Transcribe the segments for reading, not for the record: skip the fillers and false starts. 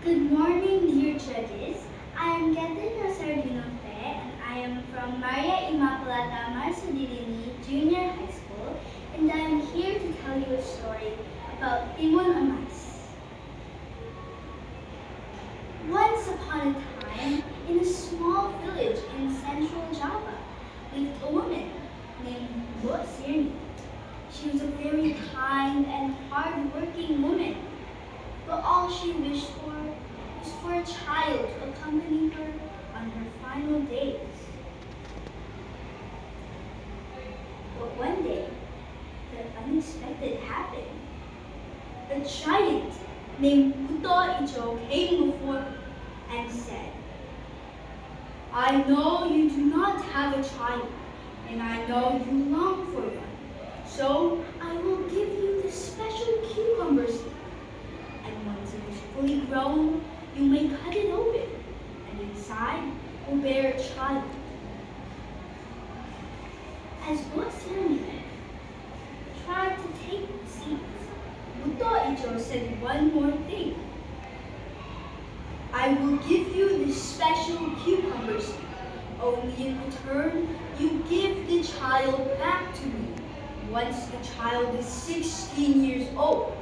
Good morning, dear judges. I am Marsudirini and I am from Maria Immaculata Marsudirini Junior High School, and I am here to tell you a story about Timon Amas. Once upon a time, in a small village in central Java, lived a woman named Sirni. She was a very kind and hard-working woman, but all she wished for was for a child to accompany her on her final days. But one day, the unexpected happened. A giant named Ijo came before and said, "I know you do not have a child, and I know you long for one. So I will give you this special cucumber seed. And once it is fully grown, you may cut it open, and inside will bear a child." As Sirni tried to take the seeds, Ijo said one more thing. "I will give you this special cucumber seed. Only in return, you give the child back to me once the child is 16 years old,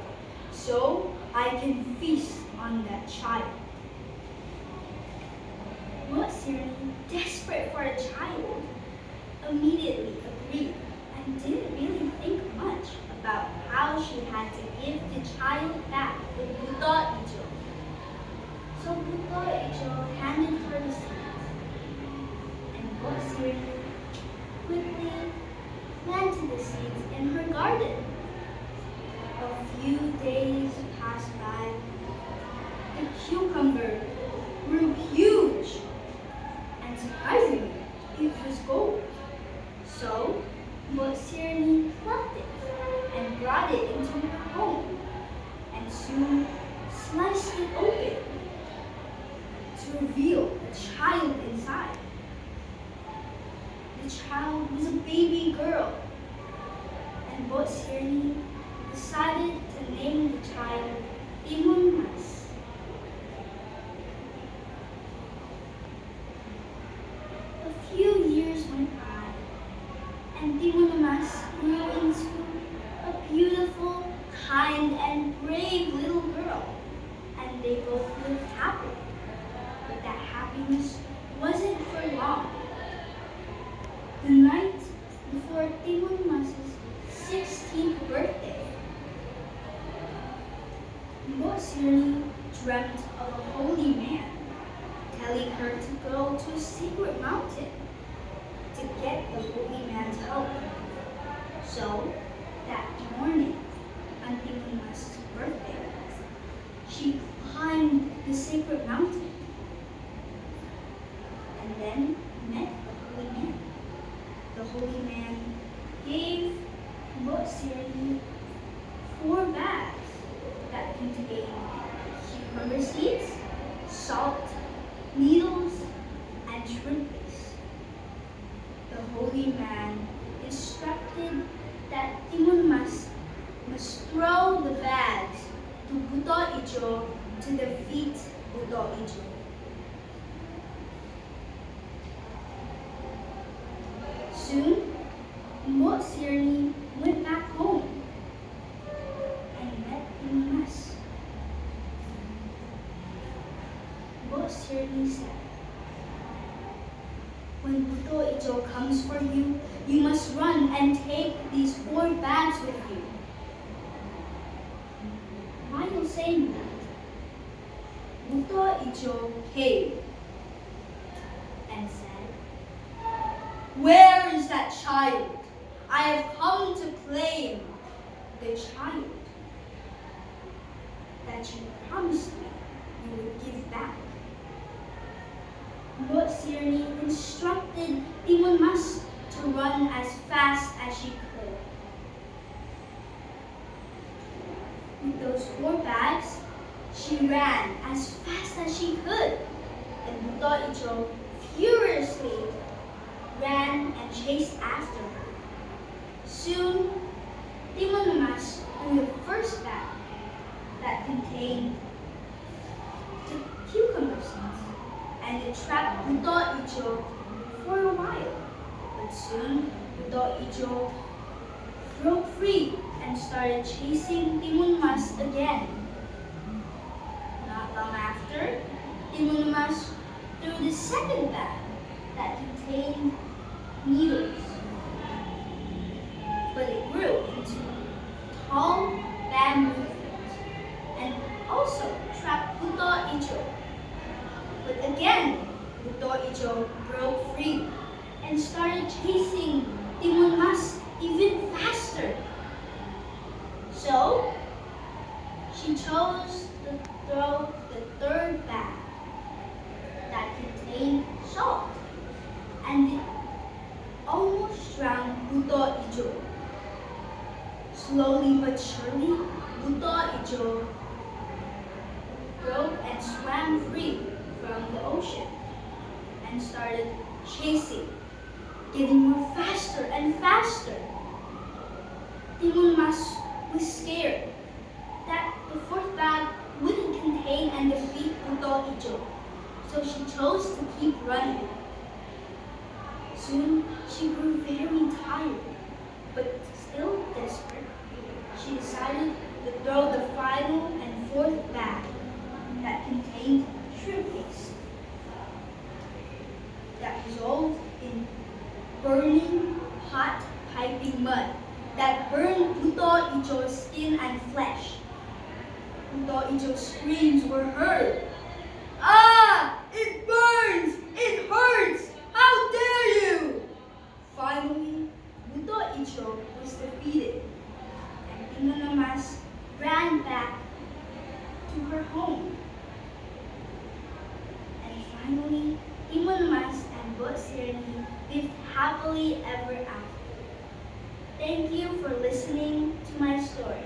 so I can feast on that child." Sirni, desperate for a child, immediately agreed and didn't really think much about how she had to give the child back to Ijo. So Ijo handed her the seeds, and Sirni quickly planted the seeds in her garden. A few days passed by. The cucumber grew huge, and surprisingly, it was gold. So, Sirni plucked it and brought it into her home, and soon sliced it open to reveal a child inside. The child was a baby girl, and Sirni decided to name the child Timon Mas. A few years went by, and Timon Mas grew into a beautiful, kind, and brave little girl, and they both lived happily. But that happiness wasn't for long. The night before Timon Mas's 16th birthday, Sirni dreamt of a holy man telling her to go to a secret mountain to get the holy man's help. So, that morning, on Timon Mas's birthday, she climbed the sacred mountain and then met the holy man. The holy man gave Sirni 4 bags that contained cucumber seeds, salt, needles, and shrimp paste. The holy man instructed that Timon Mas must throw the bags to Ijo to defeat Ijo. Soon, Sirni went back home and met Timon Mas. Sirni said, "When Ijo comes for you, you must run and take these 4 bags with you." While saying that, Ijo came and said, "Where is that child? I have come to claim the child that you promised me you would give back." Sirni instructed Timon Mas to run as fast as she could. With those 4 bags, she ran as fast as she could, and Ijo furiously ran and chased after her. Soon, Timon Mas threw the first bag that contained the and it trapped Buto Icho for a while. But soon, Buto Icho broke free and started chasing Timun Mas again. Not long after, Timun Mas threw the second bag that contained needles. But it grew into tall bamboo things and also trapped Buto Icho. But again, Buto Icho broke free and started chasing Timun Mas even faster. So, she chose to throw the third bag that contained salt, and it almost drowned Buto Icho. Slowly but surely, Buto Icho broke and swam free from the ocean and started chasing, getting more faster and faster. Timun Mas was scared that the fourth bag wouldn't contain and defeat Buto Icho, so she chose to keep running. Soon, she grew very tired, but still desperate. She decided to throw the final and fourth bag that contained shrimp paste. That resulted in burning, hot, piping mud that burned Buto Icho's skin and flesh. Buto Icho's screams were heard. "Ah! It burns! It hurts! How dare you!" Finally, Buto Icho was defeated, and Timun Mas ran back to her home. And finally, Timun Mas and Bu Sirni lived happily ever after. Thank you for listening to my story.